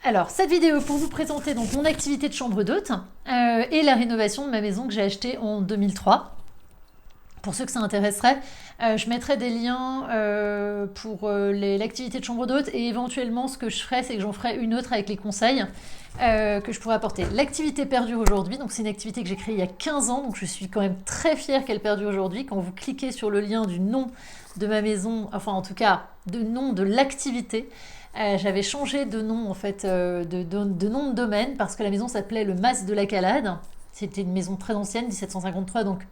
Alors, cette vidéo pour vous présenter donc mon activité de chambre d'hôte et la rénovation de ma maison que j'ai achetée en 2003. Pour ceux que ça intéresserait, je mettrai des liens pour l'activité de chambre d'hôte et éventuellement ce que je ferai, c'est que j'en ferai une autre avec les conseils que je pourrais apporter. L'activité perdure aujourd'hui, donc c'est une activité que j'ai créée il y a 15 ans, donc je suis quand même très fière qu'elle perdure aujourd'hui. Quand vous cliquez sur le lien du nom de ma maison, enfin en tout cas de nom de l'activité, j'avais changé de nom en fait, de nom de domaine parce que la maison s'appelait le Mas de la Calade. C'était une maison très ancienne, 1753, donc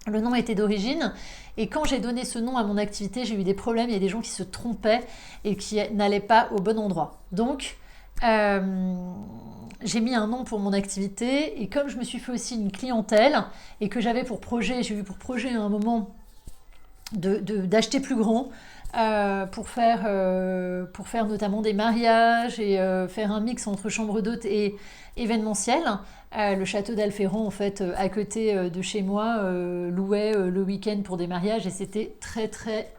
le nom était d'origine. Et quand j'ai donné ce nom à mon activité, j'ai eu des problèmes. Il y a des gens qui se trompaient et qui n'allaient pas au bon endroit. Donc, j'ai mis un nom pour mon activité. Et comme je me suis fait aussi une clientèle et que j'avais pour projet, j'ai eu pour projet à un moment d'acheter plus grand pour faire notamment des mariages et faire un mix entre chambre d'hôte et événementiel. Le château d'Alferrand, en fait, à côté de chez moi, louait le week-end pour des mariages et c'était très très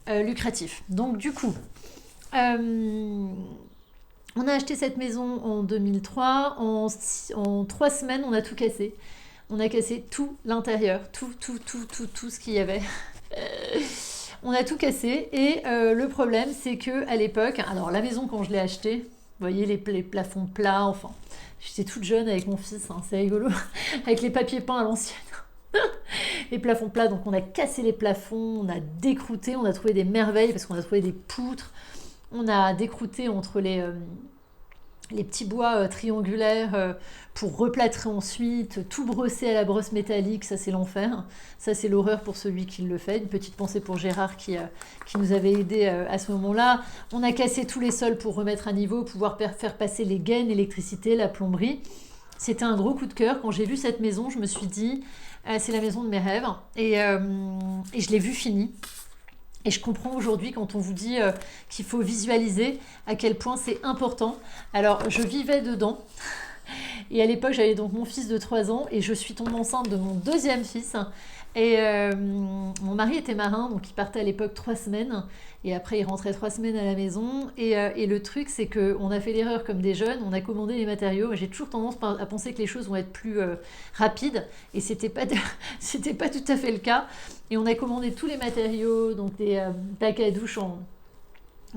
lucratif. Donc du coup, on a acheté cette maison en 2003. En 3 semaines, on a tout cassé. On a cassé tout l'intérieur, tout ce qu'il y avait. On a tout cassé et le problème c'est que à l'époque, alors la maison quand je l'ai achetée, vous voyez les plafonds plats, enfin j'étais toute jeune avec mon fils, hein, c'est rigolo, avec les papiers peints à l'ancienne. Les plafonds plats, donc on a cassé les plafonds, on a décrouté, on a trouvé des merveilles parce qu'on a trouvé des poutres, on a décrouté entre les petits bois triangulaires pour replâtrer ensuite, tout brosser à la brosse métallique, ça c'est l'enfer. Ça c'est l'horreur pour celui qui le fait. Une petite pensée pour Gérard qui nous avait aidé à ce moment-là. On a cassé tous les sols pour remettre à niveau, pouvoir faire passer les gaines, l'électricité, la plomberie. C'était un gros coup de cœur. Quand j'ai vu cette maison, je me suis dit, c'est la maison de mes rêves. Et je l'ai vue finie. Et je comprends aujourd'hui quand on vous dit qu'il faut visualiser à quel point c'est important. Alors, je vivais dedans. Et à l'époque, j'avais donc mon fils de 3 ans et je suis tombée enceinte de mon deuxième fils. Et mon mari était marin, donc il partait à l'époque 3 semaines. Et après, il rentrait 3 semaines à la maison. Et le truc, c'est qu'on a fait l'erreur comme des jeunes, on a commandé les matériaux. Et j'ai toujours tendance à penser que les choses vont être plus rapides. Et c'était pas, c'était pas tout à fait le cas. Et on a commandé tous les matériaux, donc des bacs à douche en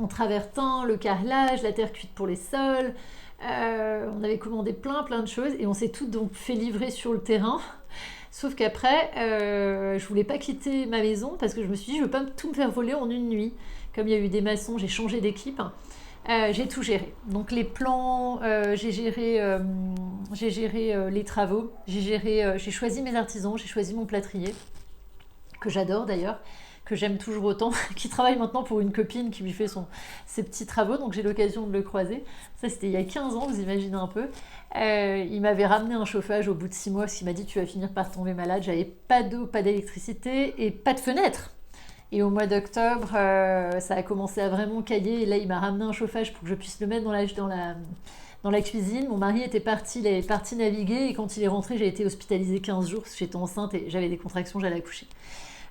travertin, le carrelage, la terre cuite pour les sols. On avait commandé plein de choses et on s'est toutes donc fait livrer sur le terrain. Sauf qu'après, je voulais pas quitter ma maison parce que je me suis dit je veux pas tout me faire voler en une nuit. Comme il y a eu des maçons, j'ai changé d'équipe. J'ai tout géré. Donc les plans, j'ai géré les travaux, j'ai choisi mes artisans, j'ai choisi mon plâtrier que j'adore d'ailleurs, que j'aime toujours autant, qui travaille maintenant pour une copine qui lui fait ses petits travaux, donc j'ai l'occasion de le croiser. Ça, c'était il y a 15 ans, vous imaginez un peu. Il m'avait ramené un chauffage au bout de 6 mois, parce qu'il m'a dit tu vas finir par tomber malade. J'avais pas d'eau, pas d'électricité et pas de fenêtre. Et au mois d'octobre, ça a commencé à vraiment cailler. Et là, il m'a ramené un chauffage pour que je puisse le mettre dans la cuisine. Mon mari était parti, il est parti naviguer. Et quand il est rentré, j'ai été hospitalisée 15 jours parce que j'étais enceinte et j'avais des contractions, j'allais accoucher.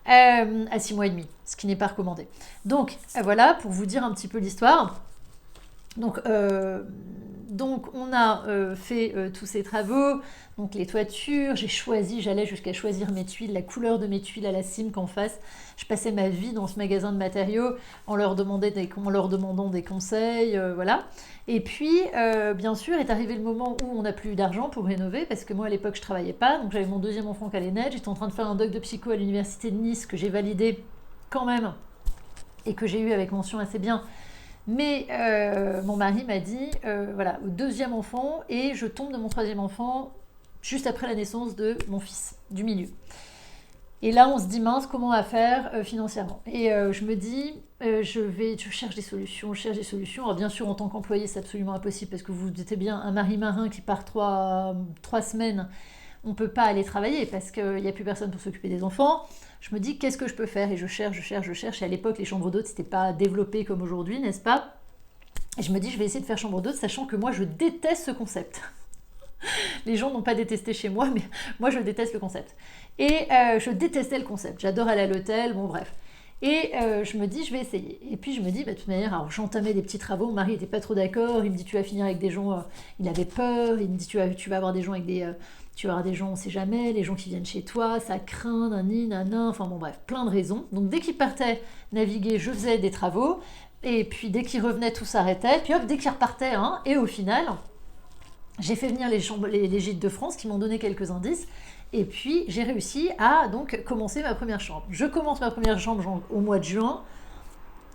À 6 mois et demi, ce qui n'est pas recommandé. Donc voilà, pour vous dire un petit peu l'histoire. Donc on a fait tous ces travaux, donc les toitures, j'allais jusqu'à choisir mes tuiles, la couleur de mes tuiles à la Simc en face. Je passais ma vie dans ce magasin de matériaux en leur demandant des conseils, voilà. Et puis, bien sûr, est arrivé le moment où on n'a plus d'argent pour rénover, parce que moi, à l'époque, je travaillais pas, donc j'avais mon deuxième enfant qui allait naître, j'étais en train de faire un doc de psycho à l'université de Nice, que j'ai validé quand même, et que j'ai eu avec mention assez bien. Mais mon mari m'a dit, voilà, au deuxième enfant, et je tombe de mon troisième enfant juste après la naissance de mon fils, du milieu. Et là, on se dit, mince, comment on va faire financièrement? Et je me dis, je cherche des solutions. Alors bien sûr, en tant qu'employé, c'est absolument impossible, parce que vous vous doutez bien, un mari marin qui part 3 semaines, on ne peut pas aller travailler, parce qu'il n'y a plus personne pour s'occuper des enfants. Je me dis, qu'est-ce que je peux faire? Et je cherche. Et à l'époque, les chambres d'hôtes, c'était pas développé comme aujourd'hui, n'est-ce pas? Et je me dis, je vais essayer de faire chambre d'hôte, sachant que moi, je déteste ce concept. Les gens n'ont pas détesté chez moi, mais moi, je déteste le concept. Et je détestais le concept. J'adore aller à l'hôtel, bon bref. Et je me dis, je vais essayer. Et puis je me dis, bah, de toute manière, alors j'entamais des petits travaux, mon mari n'était pas trop d'accord, il me dit, tu vas finir avec des gens, il avait peur, il me dit, tu vas avoir des gens avec des... tu vas avoir des gens, on sait jamais, les gens qui viennent chez toi, ça craint, nani, nanan, enfin bon bref, plein de raisons. Donc dès qu'il partait naviguer, je faisais des travaux, et puis dès qu'il revenait, tout s'arrêtait, puis hop, dès qu'il repartait, hein, et au final, j'ai fait venir les gîtes de France qui m'ont donné quelques indices. Et puis j'ai réussi à donc commencer ma première chambre. Je commence ma première chambre au mois de juin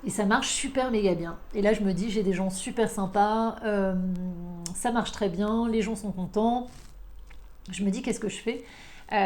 et ça marche super méga bien. Et là je me dis j'ai des gens super sympas, ça marche très bien, les gens sont contents. Je me dis qu'est-ce que je fais.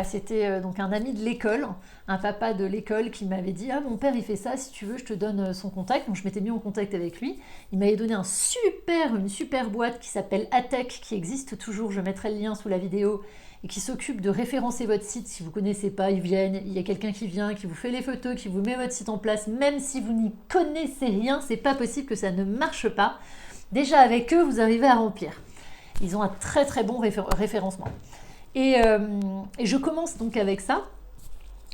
C'était donc un ami de l'école, un papa de l'école qui m'avait dit ah mon père il fait ça, si tu veux je te donne son contact. Donc je m'étais mis en contact avec lui. Il m'avait donné une super boîte qui s'appelle Atec, qui existe toujours, je mettrai le lien sous la vidéo, et qui s'occupe de référencer votre site. Si vous ne connaissez pas, ils viennent, il y a quelqu'un qui vient, qui vous fait les photos, qui vous met votre site en place, même si vous n'y connaissez rien, c'est pas possible que ça ne marche pas. Déjà avec eux, vous arrivez à remplir. Ils ont un très très bon référencement. Et je commence donc avec ça.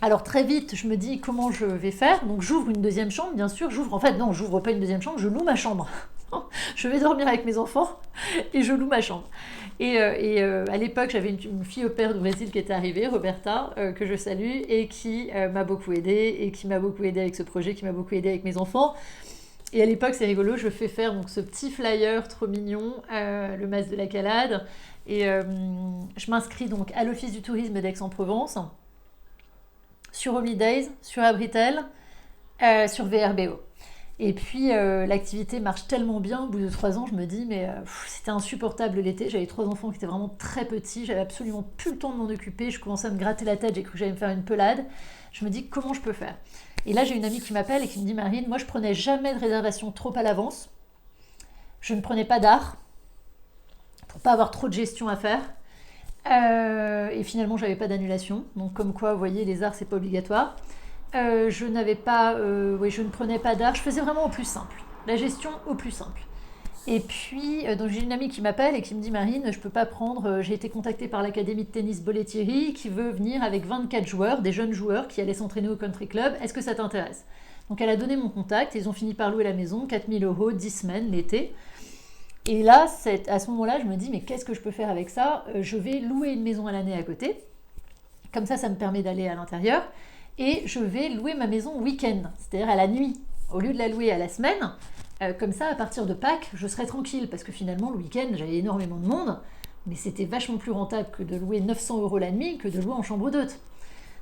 Alors très vite, je me dis comment je vais faire. Donc j'ouvre une deuxième chambre, bien sûr. J'ouvre pas une deuxième chambre, je loue ma chambre. Je vais dormir avec mes enfants et je loue ma chambre. Et à l'époque, j'avais une fille au père du Brésil qui était arrivée, Roberta, que je salue, et qui m'a beaucoup aidée, et qui m'a beaucoup aidée avec ce projet, qui m'a beaucoup aidée avec mes enfants. Et à l'époque, c'est rigolo, je fais faire donc, ce petit flyer trop mignon, le Mas de la Calade. Et je m'inscris donc à l'Office du tourisme d'Aix-en-Provence, sur Holidays, sur Abritel, sur VRBO. Et puis l'activité marche tellement bien, au bout de 3 ans, je me dis, mais c'était insupportable l'été. J'avais 3 enfants qui étaient vraiment très petits, j'avais absolument plus le temps de m'en occuper. Je commençais à me gratter la tête, j'ai cru que j'allais me faire une pelade. Je me dis, comment je peux faire? Et là, j'ai une amie qui m'appelle et qui me dit, Marine, moi je prenais jamais de réservation trop à l'avance. Je ne prenais pas d'art pour pas avoir trop de gestion à faire. Et finalement, j'avais pas d'annulation. Donc, comme quoi, vous voyez, les arts, c'est pas obligatoire. Je ne prenais pas d'art. Je faisais vraiment au plus simple. La gestion au plus simple. Et puis, donc j'ai une amie qui m'appelle et qui me dit Marine, je peux pas prendre. J'ai été contactée par l'académie de tennis Bollettieri qui veut venir avec 24 joueurs, des jeunes joueurs qui allaient s'entraîner au country club. Est-ce que ça t'intéresse? Donc, elle a donné mon contact. Ils ont fini par louer la maison, 4000 €, 10 semaines l'été. Et là, à ce moment-là, je me dis, mais qu'est-ce que je peux faire avec ça? Je vais louer une maison à l'année à côté. Comme ça me permet d'aller à l'intérieur. Et je vais louer ma maison week-end, c'est-à-dire à la nuit. Au lieu de la louer à la semaine, comme ça, à partir de Pâques, je serai tranquille. Parce que finalement, le week-end, j'avais énormément de monde. Mais c'était vachement plus rentable que de louer 900 € la nuit que de louer en chambre d'hôte.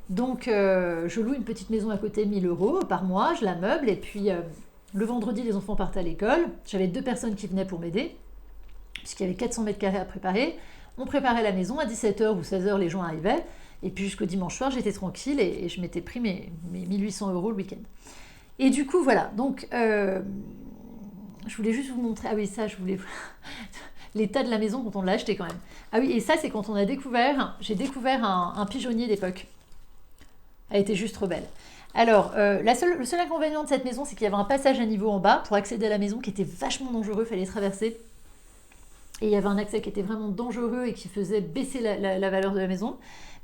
Donc, je loue une petite maison à côté, 1000 € par mois, je la meuble. Et puis... le vendredi, les enfants partaient à l'école. J'avais 2 personnes qui venaient pour m'aider, puisqu'il y avait 400 mètres carrés à préparer. On préparait la maison, à 17h ou 16h, les gens arrivaient. Et puis jusqu'au dimanche soir, j'étais tranquille et je m'étais pris mes 1800 € le week-end. Et du coup, voilà. Donc, je voulais juste vous montrer... Ah oui, ça, je voulais... l'état de la maison quand on l'a acheté quand même. Ah oui, et ça, c'est quand on a découvert... J'ai découvert un pigeonnier d'époque. Elle était juste trop belle. Alors, le seul inconvénient de cette maison, c'est qu'il y avait un passage à niveau en bas pour accéder à la maison qui était vachement dangereux, il fallait traverser. Et il y avait un accès qui était vraiment dangereux et qui faisait baisser la valeur de la maison.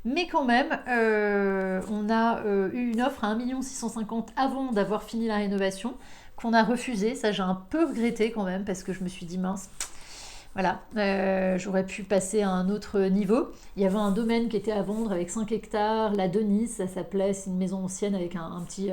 Mais quand même, on a eu une offre à 1 650 000 avant d'avoir fini la rénovation, qu'on a refusée. Ça, j'ai un peu regretté quand même, parce que je me suis dit, mince, voilà, j'aurais pu passer à un autre niveau. Il y avait un domaine qui était à vendre avec 5 hectares, la Denise, ça s'appelait, c'est une maison ancienne avec un petit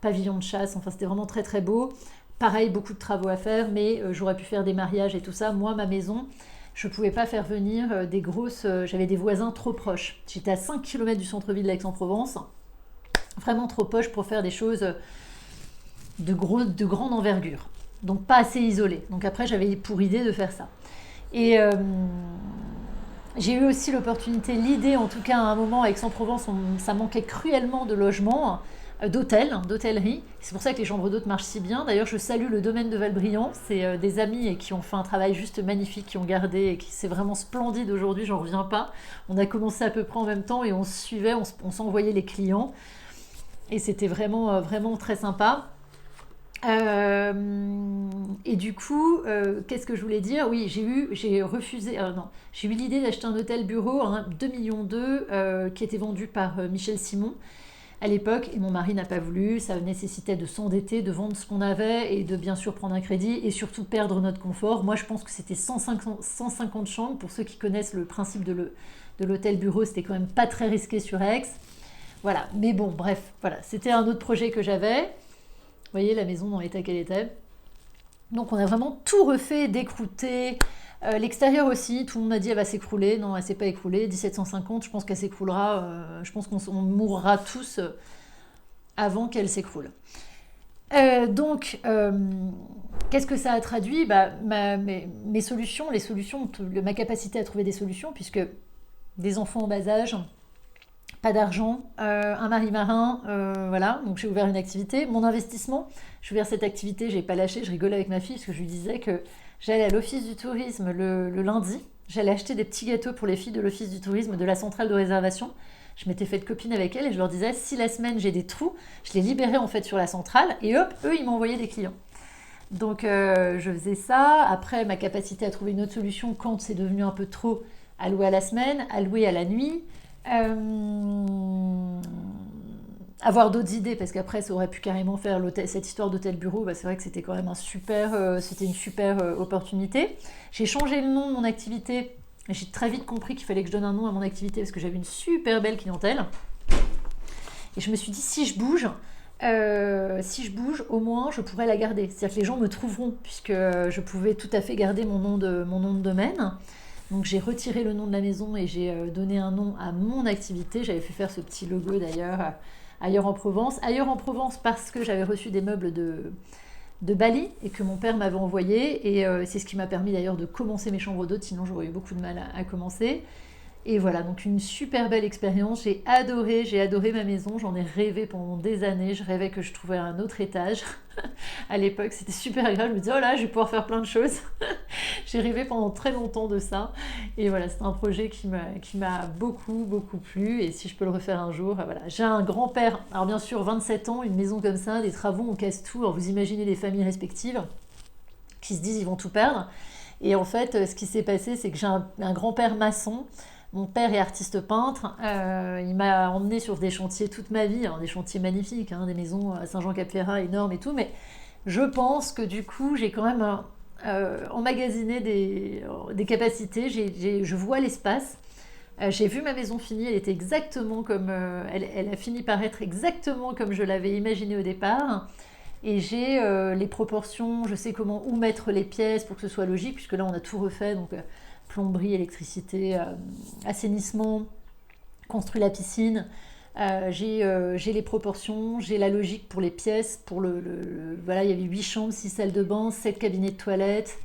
pavillon de chasse, enfin c'était vraiment très très beau. Pareil, beaucoup de travaux à faire, mais j'aurais pu faire des mariages et tout ça. Moi, ma maison, je ne pouvais pas faire venir des grosses... j'avais des voisins trop proches. J'étais à 5 km du centre-ville d'Aix-en-Provence, vraiment trop proche pour faire des choses de grande envergure. Donc pas assez isolé. Donc après, j'avais pour idée de faire ça. Et j'ai eu aussi l'idée, en tout cas à un moment à Aix-en-Provence, ça manquait cruellement de logements, d'hôtellerie. C'est pour ça que les chambres d'hôtes marchent si bien. D'ailleurs, je salue le domaine de Valbriand. C'est des amis qui ont fait un travail juste magnifique, qui ont gardé, et c'est vraiment splendide aujourd'hui, j'en reviens pas. On a commencé à peu près en même temps et on se suivait, on s'envoyait les clients. Et c'était vraiment, vraiment très sympa. Et du coup, qu'est-ce que je voulais dire? Oui, j'ai eu l'idée d'acheter un hôtel bureau, 2,2 millions, qui était vendu par Michel Simon, à l'époque, et mon mari n'a pas voulu. Ça nécessitait de s'endetter, de vendre ce qu'on avait et de bien sûr prendre un crédit et surtout perdre notre confort. Moi, je pense que c'était 150 chambres. Pour ceux qui connaissent le principe de l'hôtel bureau, c'était quand même pas très risqué sur Aix. Voilà, mais bon, bref, voilà, c'était un autre projet que j'avais. Vous voyez la maison dans l'état qu'elle était. Donc on a vraiment tout refait, décrouté. L'extérieur aussi, tout le monde m'a dit elle va s'écrouler. Non, elle s'est pas écroulée. 1750, je pense qu'elle s'écroulera. Je pense qu'on mourra tous avant qu'elle s'écroule. Donc, qu'est-ce que ça a traduit? Mes solutions, ma capacité à trouver des solutions, puisque des enfants en bas âge, pas d'argent, un mari marin, voilà, donc j'ai ouvert une activité. Mon investissement, j'ai ouvert cette activité, j'ai pas lâché, je rigolais avec ma fille parce que je lui disais que j'allais à l'office du tourisme le lundi, j'allais acheter des petits gâteaux pour les filles de l'office du tourisme de la centrale de réservation. Je m'étais fait de copine avec elles et je leur disais si la semaine j'ai des trous, je les libérais en fait sur la centrale et hop, eux ils m'envoyaient des clients. Donc je faisais ça. Après, ma capacité à trouver une autre solution quand c'est devenu un peu trop, à louer à la semaine, à louer à la nuit. Avoir d'autres idées parce qu'après ça aurait pu carrément faire cette histoire d'hôtel bureau, c'est vrai que c'était quand même c'était une super opportunité. J'ai changé le nom de mon activité, j'ai très vite compris qu'il fallait que je donne un nom à mon activité parce que j'avais une super belle clientèle et je me suis dit si je bouge au moins je pourrais la garder, c'est-à-dire que les gens me trouveront puisque je pouvais tout à fait garder mon nom de domaine. Donc j'ai retiré le nom de la maison et j'ai donné un nom à mon activité. J'avais fait faire ce petit logo d'ailleurs, Ailleurs en Provence. Ailleurs en Provence parce que j'avais reçu des meubles de Bali et que mon père m'avait envoyé. Et c'est ce qui m'a permis d'ailleurs de commencer mes chambres d'hôtes, sinon j'aurais eu beaucoup de mal à commencer. Et voilà, donc une super belle expérience. J'ai adoré ma maison. J'en ai rêvé pendant des années. Je rêvais que je trouvais un autre étage. À l'époque, c'était super agréable. Je me disais, oh là, je vais pouvoir faire plein de choses. J'ai rêvé pendant très longtemps de ça. Et voilà, c'est un projet qui m'a beaucoup, beaucoup plu. Et si je peux le refaire un jour, voilà. J'ai un grand-père, alors bien sûr, 27 ans, une maison comme ça, des travaux, on casse tout. Alors vous imaginez les familles respectives qui se disent, ils vont tout perdre. Et en fait, ce qui s'est passé, c'est que j'ai un grand-père maçon. Mon père est artiste peintre, il m'a emmené sur des chantiers toute ma vie, des chantiers magnifiques, des maisons à Saint-Jean-Cap-Ferrat énormes et tout, mais je pense que du coup j'ai quand même emmagasiné des capacités, je vois l'espace, j'ai vu ma maison finie, elle était exactement comme, elle a fini par être exactement comme je l'avais imaginé au départ, et j'ai les proportions, je sais où mettre les pièces pour que ce soit logique, puisque là on a tout refait, donc plomberie, électricité, assainissement, construit la piscine. J'ai les proportions, j'ai la logique pour les pièces. Voilà, il y avait 8 chambres, 6 salles de bain, 7 cabinets de toilette,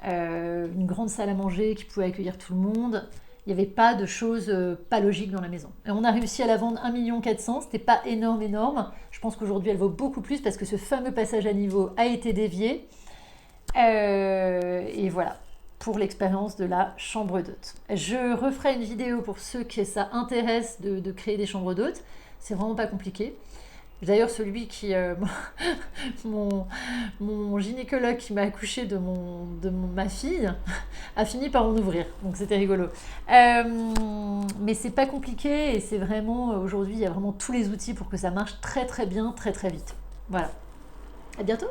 une grande salle à manger qui pouvait accueillir tout le monde. Il n'y avait pas de choses pas logiques dans la maison. Et on a réussi à la vendre 1 400 000, c'était pas énorme. Je pense qu'aujourd'hui elle vaut beaucoup plus parce que ce fameux passage à niveau a été dévié. Et voilà, pour l'expérience de la chambre d'hôte. Je referai une vidéo pour ceux que ça intéresse de créer des chambres d'hôtes. C'est vraiment pas compliqué. D'ailleurs, celui qui... mon gynécologue qui m'a accouché de ma fille a fini par en ouvrir. Donc c'était rigolo. Mais c'est pas compliqué et c'est vraiment... Aujourd'hui, il y a vraiment tous les outils pour que ça marche très très bien, très très vite. Voilà. À bientôt.